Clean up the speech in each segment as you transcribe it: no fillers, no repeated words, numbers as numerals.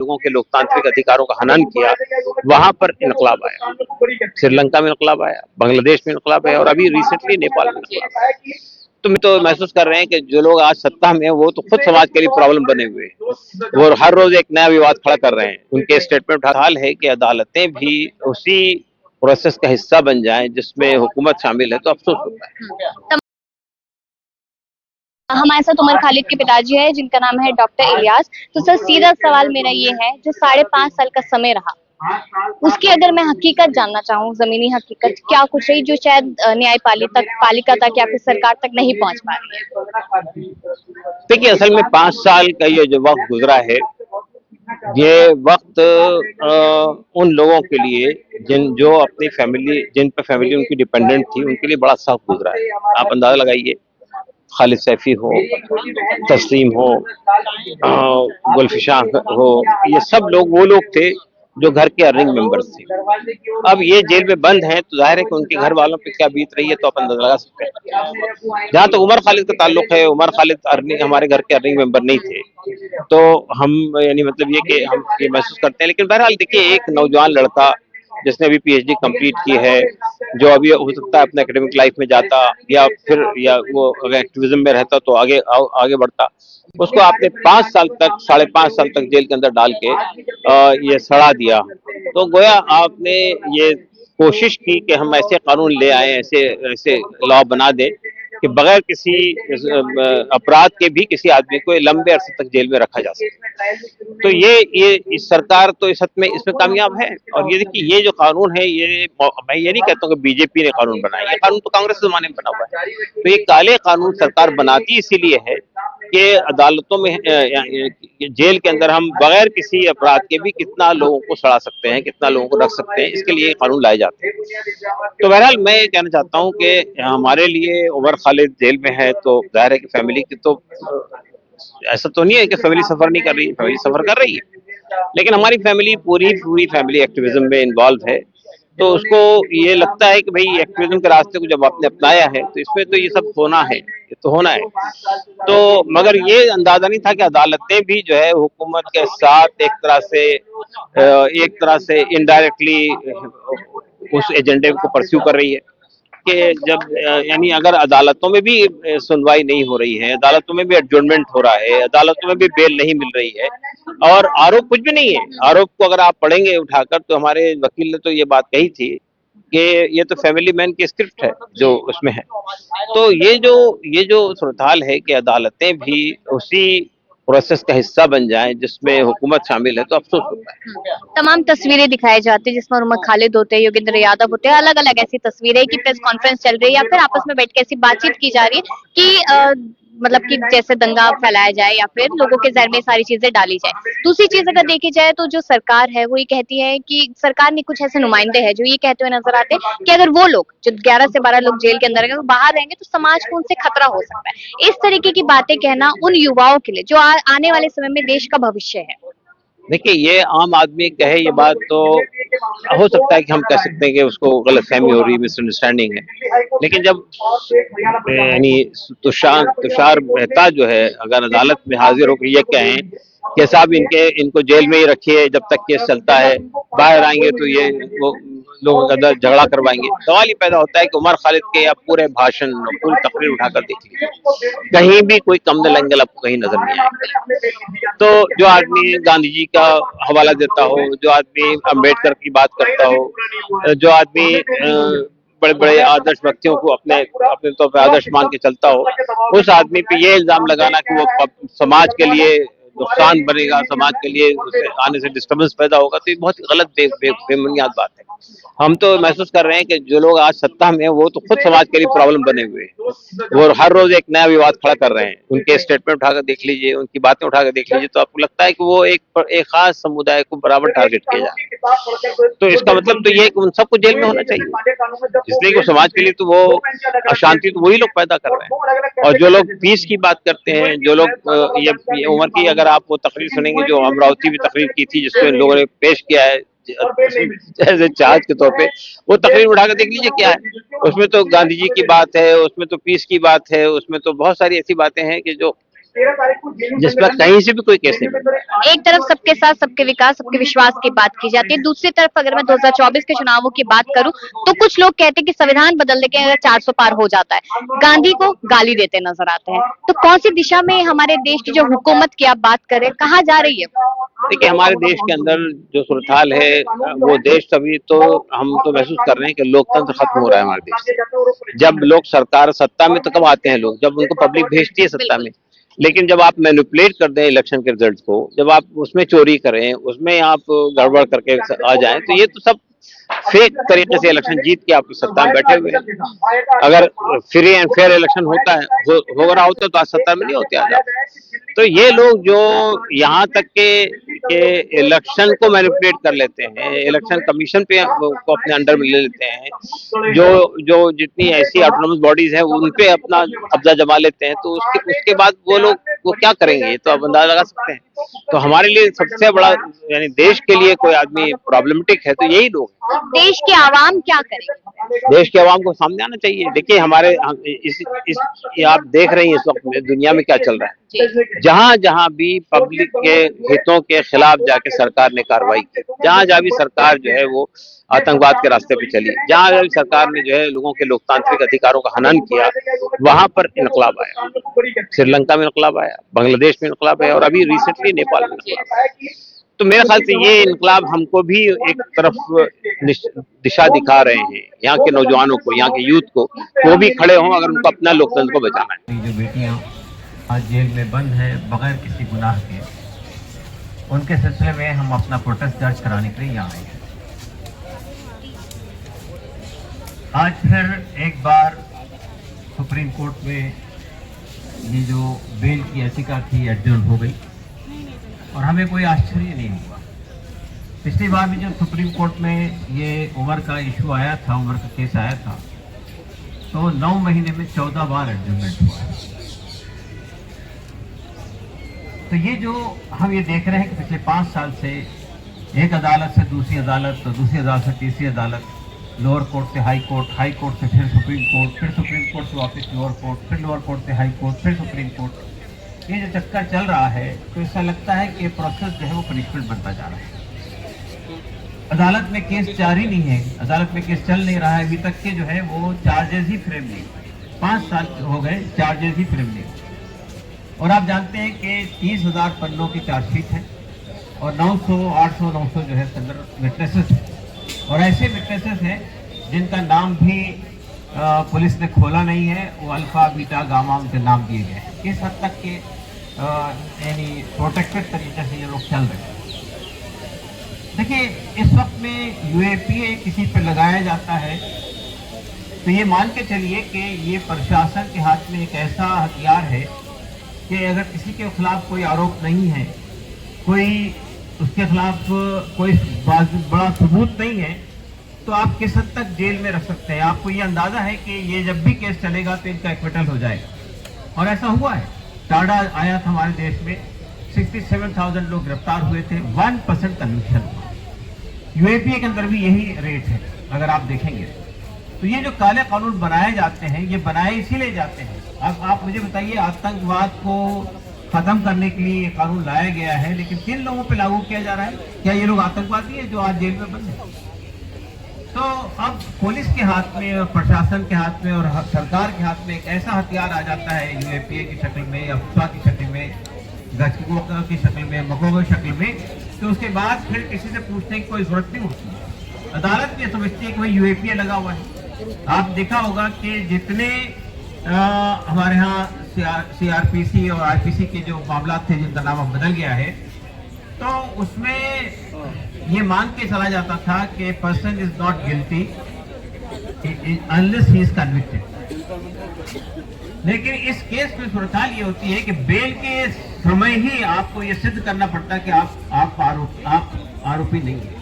लोगों के लोकतांत्रिक अधिकारों का हनन किया, वहां पर इनकलाब आया। श्रीलंका में इनकलाब आया, बांग्लादेश में इनकलाब आया और अभी रिसेंटली नेपाल में इनकलाब आया। तो महसूस कर रहे हैं कि जो लोग आज सत्ता में हैं वो तो खुद समाज के लिए प्रॉब्लम बने हुए हैं। वो हर रोज एक नया विवाद खड़ा कर रहे हैं। उनके स्टेटमेंट हाल है कि अदालतें भी उसी प्रोसेस का हिस्सा बन जाएं जिसमें हुकूमत शामिल है, तो अफसोस होता है। हमारे साथ उमर खालिद के पिताजी है जिनका नाम है डॉक्टर इलियास। तो सर सीधा सवाल मेरा ये है, जो 5.5 साल का समय रहा, उसकी अगर मैं हकीकत जानना चाहूँ, जमीनी हकीकत क्या कुछ रही जो शायद पालिका तक या फिर सरकार तक नहीं पहुंच पा रही है। देखिए, असल में 5 साल का ये जो वक्त गुजरा है, ये वक्त उन लोगों के लिए जिन पर फैमिली उनकी डिपेंडेंट थी, उनके लिए बड़ा सख्त गुजरा है। आप अंदाजा लगाइए, खालिद सैफी हो, तस्लीम हो, गुलफिशा हो, ये सब लोग वो लोग थे जो घर के अर्निंग मेंबर्स थे। अब ये जेल में बंद हैं, तो जाहिर है कि उनके घर वालों पे क्या बीत रही है, तो अपन अंदाजा लगा सकते हैं। जहां तक उमर खालिद का ताल्लुक है, उमर खालिद हमारे घर के अर्निंग मेंबर नहीं थे, तो हम यानी मतलब ये कि हम ये महसूस करते हैं। लेकिन बहरहाल देखिए, एक नौजवान लड़का जिसने अभी पीएचडी कंप्लीट की है, जो अभी हो सकता है अपने एकेडमिक लाइफ में जाता या वो अगर एक्टिविज्म में रहता तो आगे बढ़ता, उसको आपने 5 साल तक 5.5 साल तक जेल के अंदर डाल के ये सड़ा दिया। तो गोया आपने ये कोशिश की कि हम ऐसे कानून ले आए, ऐसे ऐसे लॉ बना दें कि बगैर किसी अपराध के भी किसी आदमी को लंबे अरसे तक जेल में रखा जा सके। तो ये इस सरकार तो इस हद में इसमें कामयाब है। और ये देखिए, ये जो कानून है, ये मैं ये नहीं कहता हूँ कि बीजेपी ने कानून बनाया, ये कानून तो कांग्रेस के जमाने में बना हुआ है। तो ये काले कानून सरकार बनाती इसीलिए है कि अदालतों में जेल के अंदर हम बगैर किसी अपराध के भी कितना लोगों को सड़ा सकते हैं, कितना लोगों को रख सकते हैं, इसके लिए कानून लाए जाते हैं। तो बहरहाल मैं ये कहना चाहता हूँ कि हमारे लिए उमर खालिद जेल में है, तो जाहिर है कि फैमिली की तो ऐसा तो नहीं है कि फैमिली सफर नहीं कर रही, फैमिली सफर कर रही है। लेकिन हमारी फैमिली पूरी फैमिली एक्टिविज्म में इन्वॉल्व है, तो उसको ये लगता है कि भाई एक्टिविज्म के रास्ते को जब आपने अपनाया है, तो इसमें तो ये सब होना है, ये तो होना है। तो मगर ये अंदाजा नहीं था कि अदालतें भी जो है हुकूमत के साथ एक तरह से इनडायरेक्टली उस एजेंडे को परस्यू कर रही है कि जब यानी अगर अदालतों में भी सुनवाई नहीं हो रही है, अदालतों में भी एडजर्नमेंट हो रहा है, अदालतों में भी बेल नहीं मिल रही है, और आरोप कुछ भी नहीं है। आरोप को अगर आप पढ़ेंगे उठाकर, तो हमारे वकील ने तो ये बात कही थी कि ये तो फैमिली मैन की स्क्रिप्ट है जो उसमें है। तो ये जो सूरत है कि अदालतें भी उसी प्रोसेस का हिस्सा बन जाएं जिसमें हुकूमत शामिल है, तो अफसोस होता है। तमाम तस्वीरें दिखाई जाती है जिसमें उमर खालिद होते हैं, योगेंद्र यादव होते हैं, अलग अलग ऐसी तस्वीरें की प्रेस कॉन्फ्रेंस चल रही है या फिर आपस में बैठ के ऐसी बातचीत की जा रही है कि मतलब कि जैसे दंगा फैलाया जाए या फिर लोगों के जहन में सारी चीजें डाली जाए। दूसरी चीज अगर देखी जाए तो जो सरकार है वो ये कहती है कि सरकार ने कुछ ऐसे नुमाइंदे हैं जो ये कहते हुए नजर आते हैं कि अगर वो लोग जो 11 से 12 लोग जेल के अंदर अगर वो बाहर रहेंगे तो समाज को उनसे खतरा हो सकता है। इस तरीके की बातें कहना उन युवाओं के लिए जो आने वाले समय में देश का भविष्य है। देखिए, ये आम आदमी कहे ये बात तो हो सकता है कि हम कह सकते हैं कि उसको गलतफहमी हो रही, मिसअंडरस्टैंडिंग है। लेकिन जब यानी तुषार मेहता जो है अगर अदालत में हाजिर होकर ये कहें कि साहब इनको जेल में ही रखिए जब तक केस चलता है, बाहर आएंगे तो ये वो लोगों के अंदर झगड़ा करवाएंगे, सवाल ही पैदा होता है कि उमर खालिद के आप पूरे भाषण, पूरी तकरीर उठाकर देख लीजिए, कहीं भी कोई कमजोर एंगल आपको कहीं नजर नहीं आएगा। तो जो आदमी गांधी जी का हवाला देता हो, जो आदमी अम्बेडकर की बात करता हो, जो आदमी बड़े बड़े आदर्श व्यक्तियों को अपने अपने तौर पर आदर्श मान के चलता हो, उस आदमी पे ये इल्जाम लगाना कि वो समाज के लिए नुकसान बनेगा, समाज के लिए उसे आने से डिस्टर्बेंस पैदा होगा, तो ये बहुत ही गलत बेबुनियाद बात है। हम तो महसूस कर रहे हैं कि जो लोग आज सत्ता में हैं वो तो खुद समाज के लिए प्रॉब्लम बने हुए हैं। वो हर रोज एक नया विवाद खड़ा कर रहे हैं। उनके स्टेटमेंट उठाकर देख लीजिए, उनकी बातें उठाकर देख लीजिए, तो आपको लगता है कि वो एक खास समुदाय को बराबर टारगेट किया जा रहा है। तो इसका मतलब तो ये है कि उन सबको जेल में होना चाहिए, इसलिए कि समाज के लिए तो वो अशांति तो वही लोग पैदा कर रहे हैं। और जो लोग पीस की बात करते हैं, जो लोग ये उम्र की, अगर आप वो तकरीर सुनेंगे जो अमरावती भी तकरीर की थी जिसको इन लोगों ने पेश किया है जैसे चार्ज के तौर पे, वो तकरीर उठाकर देख लीजिए क्या है। उसमें तो गांधी जी की बात है, उसमें तो पीस की बात है, उसमें तो बहुत सारी ऐसी बातें हैं कि जो जिस पर कहीं से भी कोई केस नहीं बना। एक तरफ सबके साथ सबके विकास सबके विश्वास की बात की जाती है, दूसरी तरफ अगर मैं 2024 के चुनावों की बात करूं तो कुछ लोग कहते हैं कि संविधान बदलने के अगर 400 पार हो जाता है, गांधी को गाली देते नजर आते हैं। तो कौन सी दिशा में हमारे देश की जो हुकूमत की आप बात करें, कहाँ जा रही है? देखिए, हमारे देश के अंदर जो सूरत-हाल है, वो देश अभी तो हम तो महसूस कर रहे हैं कि लोकतंत्र खत्म हो रहा है हमारे देश से। जब लोग सरकार सत्ता में तो कब आते हैं लोग, जब उनको पब्लिक भेजती है सत्ता में। लेकिन जब आप मैनिपुलेट कर दें इलेक्शन के रिजल्ट को, जब आप उसमें चोरी करें, उसमें आप गड़बड़ करके आ जाएं, तो ये तो सब फेक तरीके से इलेक्शन जीत के आप सत्ता में बैठे हुए हैं। अगर फ्री एंड फेयर इलेक्शन होता है, हो रहा होता तो आज सत्ता में नहीं होते आज आप। तो ये लोग जो यहाँ तक के इलेक्शन को मैनिपुलेट कर लेते हैं, इलेक्शन कमीशन पे को अपने अंडर में ले लेते हैं, जो जो जितनी ऐसी ऑटोनोमस बॉडीज हैं उन पे अपना कब्जा जमा लेते हैं, तो उसके बाद वो लोग वो क्या करेंगे, तो आप अंदाजा लगा सकते हैं। तो हमारे लिए सबसे बड़ा यानी देश के लिए कोई आदमी प्रॉब्लमेटिक है तो यही लोग हैं। देश के आवाम क्या करेंगे? देश के आवाम को सामने आना चाहिए। देखिए, हमारे ये आप देख रही हैं इस वक्त में दुनिया में क्या चल रहा है। जहां जहां भी पब्लिक के हितों के खिलाफ जाके सरकार ने कार्रवाई की, जहां जहां भी सरकार जो है वो आतंकवाद के रास्ते पे चली, जहां जहां भी सरकार ने जो है लोगों के लोकतांत्रिक अधिकारों का हनन किया, वहां पर इनकलाब आया। श्रीलंका में इनकलाब आया, बांग्लादेश में इनकलाब आया और अभी रिसेंटली नेपाल में इनकलाब आया। तो मेरे ख्याल से ये इनकलाब हमको भी एक तरफ दिशा दिखा रहे हैं, यहाँ के नौजवानों को, यहाँ के यूथ को, वो भी खड़े हों अगर उनको अपना लोकतंत्र को बचाना है। जो बेटियां आज जेल में बंद है बगैर किसी गुनाह के, उनके सिलसिले में हम अपना प्रोटेस्ट दर्ज कराने के लिए यहाँ आए हैं। आज फिर एक बार सुप्रीम कोर्ट में ये जो बेल की याचिका थी एडजर्न हो गई और हमें कोई आश्चर्य नहीं हुआ। पिछली बार भी जब सुप्रीम कोर्ट में ये उम्र का इशू आया था, उम्र का केस आया था, तो 9 महीने में 14 बार एडजर्नमेंट हुआ है। तो ये जो हम ये देख रहे हैं कि पिछले 5 साल से एक अदालत से दूसरी अदालत, तो दूसरी अदालत से तीसरी अदालत, लोअर कोर्ट से हाई कोर्ट से फिर सुप्रीम कोर्ट से वापस लोअर कोर्ट, फिर लोअर कोर्ट से हाई कोर्ट, फिर सुप्रीम कोर्ट, ये जो चक्कर चल रहा है, तो ऐसा लगता है कि प्रोसेस जो है वो पनिशमेंट बनता जा रहा है। अदालत में केस जारी नहीं है, अदालत में केस चल नहीं रहा है, अभी तक के जो है वो चार्जेस ही फ्रेम नहीं, 5 साल हो गए चार्जेस ही फ्रेम नहीं। और आप जानते हैं कि 30,000 पन्नों की चार्जशीट है और 900, 800, 900 जो है अंदर विटनेसेस है, और ऐसे विटनेसेस हैं जिनका नाम भी पुलिस ने खोला नहीं है, वो अल्फा बीटा गामा उनके नाम दिए गए हैं। इस हद तक के यानी प्रोटेक्टेड तरीके से ये लोग चल रहे हैं। देखिए, इस वक्त में यूएपीए किसी पर लगाया जाता है तो ये मान के चलिए कि ये प्रशासन के हाथ में एक ऐसा हथियार है कि अगर किसी के खिलाफ कोई आरोप नहीं है, कोई उसके खिलाफ कोई बड़ा सबूत नहीं है, तो आप किस हद तक जेल में रख सकते हैं। आपको ये अंदाजा है कि ये जब भी केस चलेगा तो इनका एक्विटल हो जाएगा, और ऐसा हुआ है। टाडा आया था हमारे देश में, 67,000 लोग गिरफ्तार हुए थे, 1% कन्विक्शन हुआ। यूएपीए के अंदर भी यही रेट है अगर आप देखेंगे। तो ये जो काले कानून बनाए जाते हैं, ये बनाए इसीलिए जाते हैं। अब आप मुझे बताइए, आतंकवाद को खत्म करने के लिए ये कानून लाया गया है, लेकिन किन लोगों पे लागू किया जा रहा है? क्या ये लोग आतंकवादी है जो आज जेल में बंद है? तो अब पुलिस के हाथ में और प्रशासन के हाथ में और सरकार के हाथ में एक ऐसा हथियार आ जाता है यूएपीए की शक्ल में, अफवाह की शक्ल में, गचगों की शक्ल में, मकों की शक्ल में, तो उसके बाद फिर किसी से पूछने की कोई जरूरत नहीं होती। अदालत ये समझती है कि भाई यूएपीए लगा हुआ है। आप देखा होगा कि जितने हमारे यहाँ सीआरपीसी और आईपीसी के जो मामला थे जिनका नाम अब बदल गया है, तो उसमें ये मान के चला जाता था कि person is not guilty unless he is convicted. लेकिन इस केस में सूरत-हाल ये होती है कि बेल के समय ही आपको ये सिद्ध करना पड़ता है कि आप आरोपी नहीं है।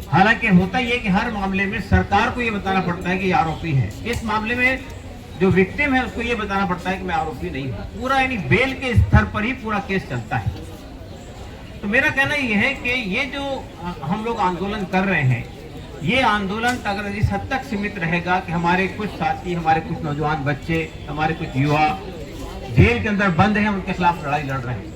हालांकि होता ये कि हर मामले में सरकार को ये बताना पड़ता है कि आरोपी है। इस मामले में जो विक्टिम है उसको ये बताना पड़ता है कि मैं आरोपी नहीं हूं। पूरा यानी बेल के स्तर पर ही पूरा केस चलता है। तो मेरा कहना यह है कि ये जो हम लोग आंदोलन कर रहे हैं, ये आंदोलन अगर इस हद तक सीमित रहेगा कि हमारे कुछ साथी, हमारे कुछ नौजवान बच्चे, हमारे कुछ युवा जेल के अंदर बंद हैं उनके खिलाफ लड़ाई लड़ रहे हैं।